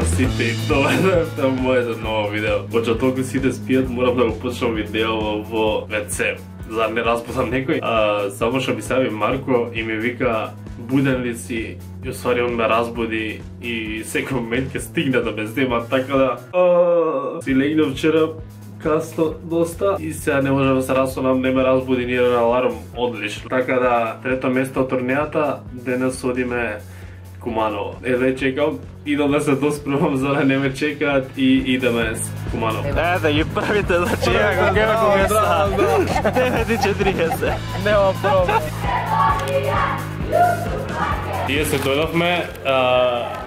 на сите и тоа е моето ново видео. Поча толку сите спијат, морам да го почнам видео во WC. За не разбудам некој. Само што ми се јави Марко и ми вика буден ли си? И усвари он ме разбуди и секој момент ќе стигне да ме знема, така да си легнав вчера касно доста и сега не можам да се расонам, не ме разбуди ни еден аларм, одлично. Така да, трето место од турнејата, денес одиме Куманово. Еве чекам, идам да се доспремам за да не ме чекаат и идеме с Куманово. Да ги правите, значи ја го гледам кога са 9:40. Нема проблем. Тие се дојдовме,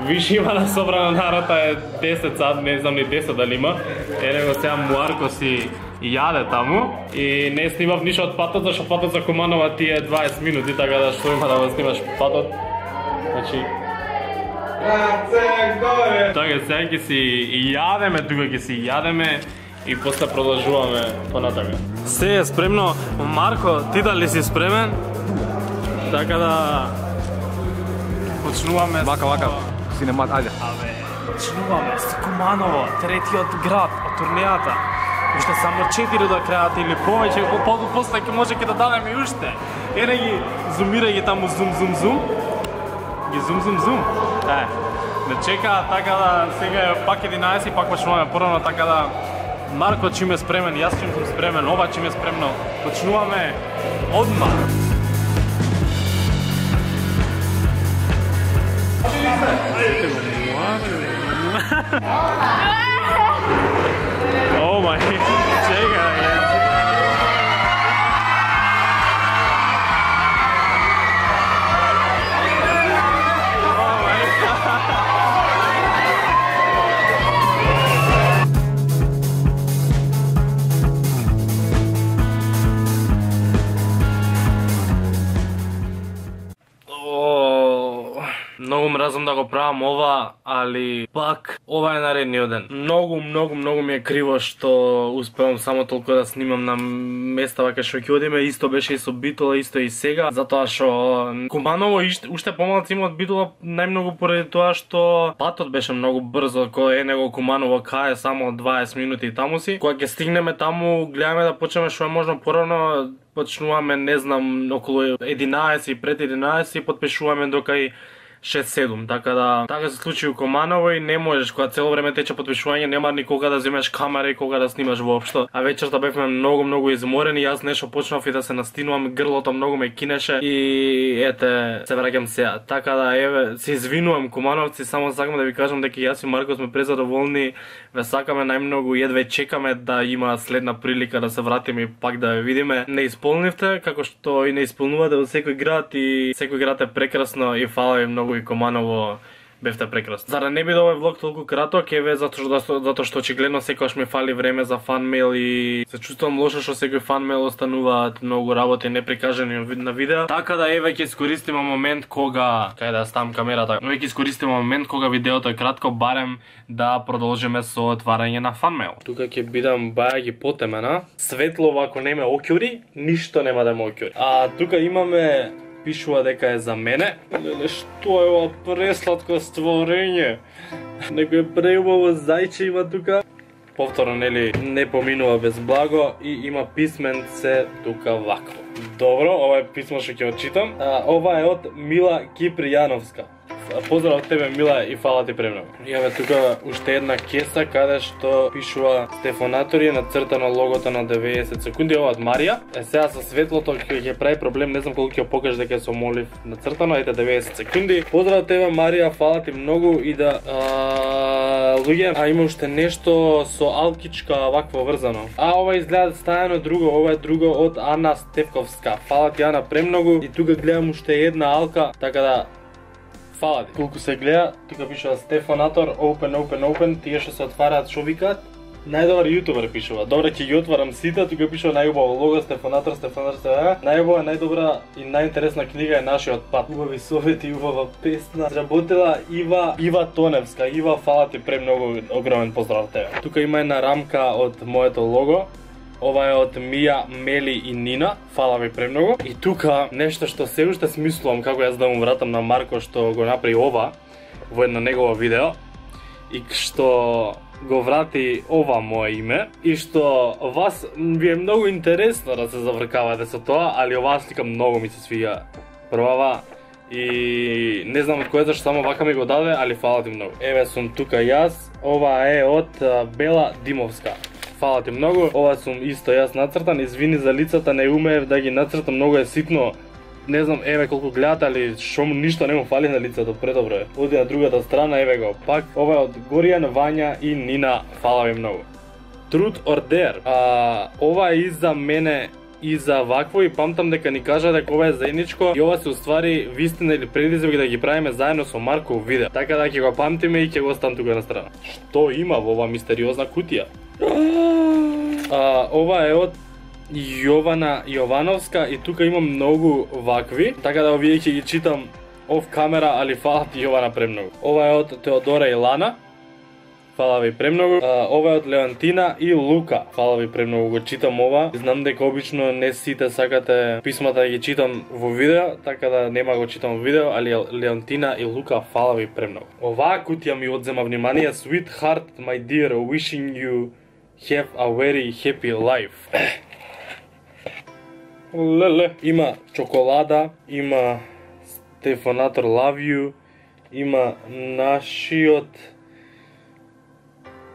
више има на собрана нарата е 10 сад, не знам ни 10 дали има. Ене го сега Муарко си јаде таму и не снимав ништо од патот, зашто патот за Куманова ти е 20 минути, така да што има да го снимаш патот. Значи... Така сега ќе си јадеме, тука ќе си јадеме и после продолжуваме понатака. Се е спремно. Марко, ти дали си спремен? Така да... Почнуваме Вака, синемат, ајде. Почнуваме с Куманово, третиот град од турнејата. Уште само 4 до крајот или повеќе, после ќе може да дадеме и уште. Ене ги зумира ги таму зум. Ги зум. Не чека, така да сега е пак 11 и пак почнуваме порано, така да Марко чим е спремен, јас чим сум спремен, ова чим е спремно. Почнуваме одма. О мај, чекај. Многу мразам да го правам ова, али пак ова е наредниот ден. Многу ми е криво што успевам само толку да снимам на места вака што ќе одиме, исто беше и со Битола, исто и сега, затоа што Куманово уште помалку има од Битола, најмногу поради тоа што патот беше многу брзо, кој е него Куманово кај само 20 минути таму си. Кога ќе стигнеме таму, гледаме да почнеме што е можно порано, почнуваме не знам околу 11 и пред 11 и потпишуваме до кај 6-7, така се случи у Куманово и не можеш, кога цело време тече потпишување, нема никога да земеш камера и кога да снимаш воопшто. А вечерта бевме многу изморени, јас нешто почнав и да се настинувам, грлото многу ме кинеше и ете, се враќам сега. Така да еве, се извинувам Кумановци, само сакам да ви кажам дека јас и Марко сме презадоволни, ве сакаме најмногу и едве чекаме да има следна прилика да се вратиме и пак да ве видиме. Не исполнивте, како што и не исполнувате во секој град и секој град е прекрасно и фала ви многу и Куманово бевте прекрасно. За да не биде овој влог толку краток, еве затоа што очигледно секогаш ми фали време за фанмейл и се чувствувам лошо што секој фанмейл остануваат многу работи неприкажани на видео. Така да еве ќе искористиме момент кога кај да ставам камерата. Еве ќе искористиме момент кога видеото е кратко, барем да продолжиме со отварање на фанмейл. Тука ќе бидам баја ги потемена. Светло ако нема окјури, ништо нема да ме окјури. А тука имаме пишува дека е за мене. Леле, што е ова пресладко створење? Некој преубаво зајче има тука. Повторно, нели, не поминува без благо и има писменце тука вакво. Добро, ова е писмо што ќе отчитам. Ова е од Мила Кипријановска. Поздрав од тебе, Мила, и фала ти премногу. Имаме тука уште една кеса каде што пишува Стефанатори, нацртано логото на 90 секунди, ова од Марија. Сега со светлото ќе прави проблем, не знам колку ќе покажа дека е со молив нацртано, ете 90 секунди. Поздрав од тебе, Марија, фала ти многу и да луѓе, има уште нешто со алкичка вакво врзано. Ова изгледа стајано друго, ова е друго од Ана Стефковска. Фала ти, Ана, премногу и тука гледам уште една алка, така да фала ти. Колку се гледа, тука пишува Стефанатор, open, тие што се отвараат, шо викаат? Најдобар јутубер пишува. Добре, ќе ги отварам сите, тука пишува најубаво лого, Стефанатор, најубава, најдобра и најинтересна книга е Нашиот пат. Убави совети, убава песна. Сработила Ива Тоневска. Ива, фала ти премногу, огромен поздрав тебе. Тука има една рамка од моето лого. Ова е од Мија, Мели и Нина. Фала ви премногу. И тука нешто што се уште смислувам како јас да му вратам на Марко што го направи ова во едно негово видео. и што го врати ова мое име и што вас ви е многу интересно да се завркавате со тоа, али оваа слика многу ми се свија првава и не знам од кој зашто само вака ми го даде, али фала ти многу. Еве сум тука јас, ова е од Бела Димовска. Фала ти многу, ова сум исто јас нацртан, извини за лицата, не умеев да ги нацртам, многу е ситно. Не знам, еве колку гледате, али шо ништо не му фали на лицето, предобро е. Оди на другата страна, еве го пак. Ова е од Горијан, Вања и Нина, фала ви многу. Truth or Dare, ова е и за мене и за вакво и памтам дека ни кажа дека ова е заедничко и ова се уствари вистина или предизвик да ги правиме заедно со Марко видео. Така да ќе го памтиме и ќе го оставам тука на страна. Што има во ова мистериозна кутија? Ова е од Јована Јовановска и тука имам многу вакви, така да овие ќе ги читам оф камера, али фала ти Јована премногу. Ова е од Теодора и Лана. Фала ви премногу. Ова е од Леонтина и Лука. Фала ви премногу, го читам ова. Знам дека обично не сите сакате писмата да ги читам во видео, така да нема го читам во видео, али Леонтина и Лука, фала ви премногу. Оваа кутија ми одзема внимание. Sweetheart, my dear, wishing you have a very happy life. Леле. Има чоколада, има Стефанатор Love You, има нашиот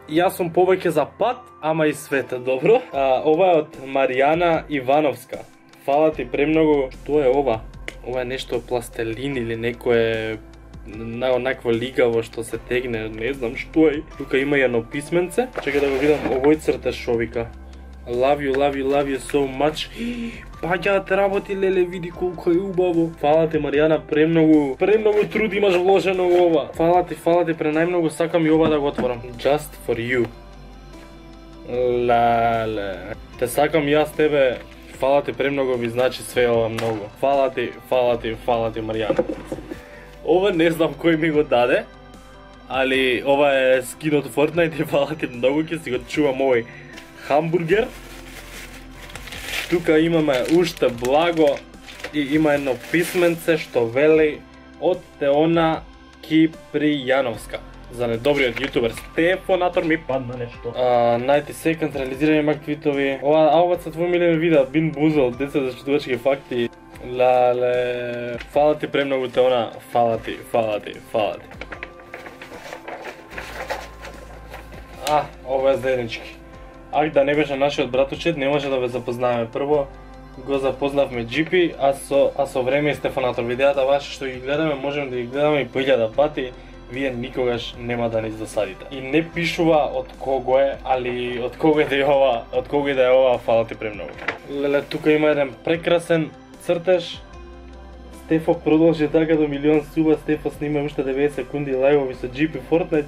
Јас сум повеќе за пат, ама и свете, добро. Ова е од Маријана Ивановска. Фала ти премногу. Што е ова? Ова е нешто пластелин или некое наква лигаво што се тегне, не знам што е. Тука има едно писменце. Чекај да го видам овој цртеж шо вика. Love you, love you, love you so much. Паѓаат работи, леле, види колку е убаво. Фала ти Маријана, премногу труд имаш вложено во ова. Фала ти, пренајмногу сакам и ова да го отворам. Just for you. Леле. Те сакам јас тебе. Фала ти премногу, ми значи све ова многу. Фала ти Маријана. Ова не знам кој ми го даде, али ова е скин од Fortnite и фала ти многу, ќе си го чувам овој хамбургер. Тука имаме уште благо и има едно писменце што вели од Теона Кипријановска. За недобриот јутубер Стефанатор ми падна нешто. 90 секонд реализирани мак твитови. Ова са твој милен видео, Бин Бузел, деца за читувачки факти. Лале. Фала ти премногу Теона, фала ти. Ова е заеднички. Да не беше нашиот братучет, не може да ве запознаваме. Прво го запознавме GP, а со време и Стефанатор. Видеата ваше што ги гледаме, можеме да ги гледаме и по 1000 пати, вие никогаш нема да ни досадите. И не пишува од кого е, али од кого и да е ова, фала ти премногу. Леле, тука има еден прекрасен цртеж. Стефо продолжи така до милион суба, Стефо снима уште 90 секунди лајвови со GP Fortnite,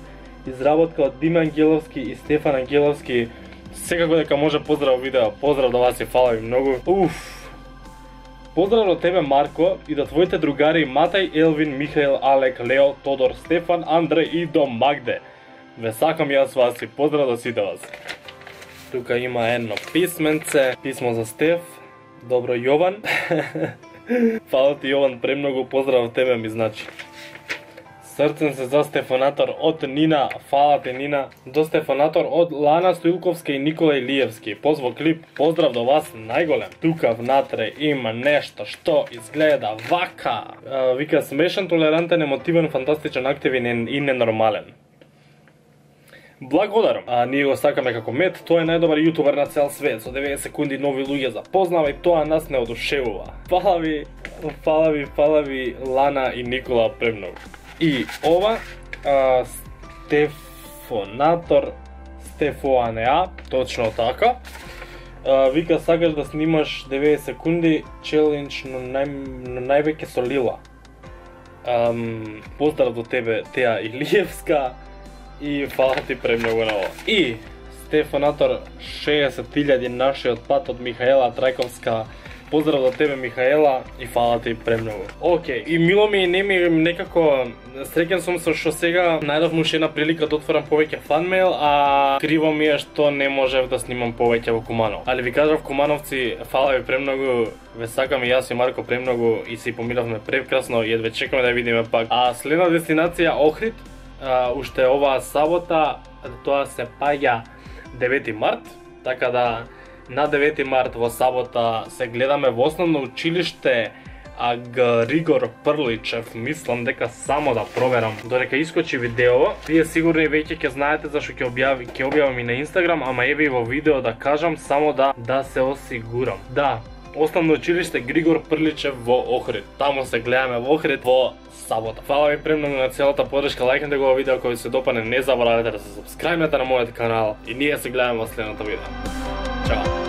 изработка од Дима Ангеловски и Стефан Ангеловски. Секако дека може поздрав видео, поздрав до вас и фала ви многу. Поздрав до тебе Марко и до твоите другари Матај, Елвин, Михаил, Алек, Лео, Тодор, Стефан, Андре и до Магде. Ве сакам јас вас и поздрав до сите вас. Тука има едно писменце, писмо за Стеф. Добро Јован. Фала ти Јован премногу, поздрав од тебе ми значи. Срцен се за Стефанатор од Нина, фала ти Нина. До Стефанатор од Лана Стоилковска и Никола Илиевски. Позво клип, поздрав до вас најголем. Тука внатре има нешто што изгледа вака. Вика смешен, толерантен, емотивен, фантастичен, активен и ненормален. Благодарам. Ние го сакаме како мет, тој е најдобар јутубер на цел свет, со 90 секунди нови луѓе запознава и тоа нас не одушевува. Фала ви Лана и Никола премногу. И ова Стефоанеа, точно така. Вика сакаш да снимаш 90 секунди челендж, но највеќе со Лила. Поздрав до тебе Теа Илиевска и фала ти премногу на ова. И Стефанатор 60.000 нашиот пат од Михаела Трајковска. Поздрав до тебе Михаела и фала ти премногу. Океј, и мило ми и не ми некако среќен сум со што сега најдов уште една прилика да отворам повеќе фанмейл, а криво ми е што не можев да снимам повеќе во Куманово. Али ви кажав Кумановци, фала ви премногу, ве сакам и јас и Марко премногу и се помиравме прекрасно и едве чекаме да ја видиме пак. А следна дестинација Охрид, уште оваа сабота, тоа се паѓа 9 март, така да на 9 март во сабота се гледаме во основно училиште Григор Прличев. Мислам дека само да проверам додека искочи видео. Вие сигурно веќе ќе знаете зашто ќе објавам и на Инстаграм, ама еве и во видео да кажам само да се осигурам. Да, основно училиште Григор Прличев во Охрид. Таму се гледаме во Охрид во сабота. Фала ви премногу на целата подршка, лајкнете го видео кој ви се допадне, не заборавете да се сабскрајбнете на мојот канал и ние се гледаме во следното видео. Чао!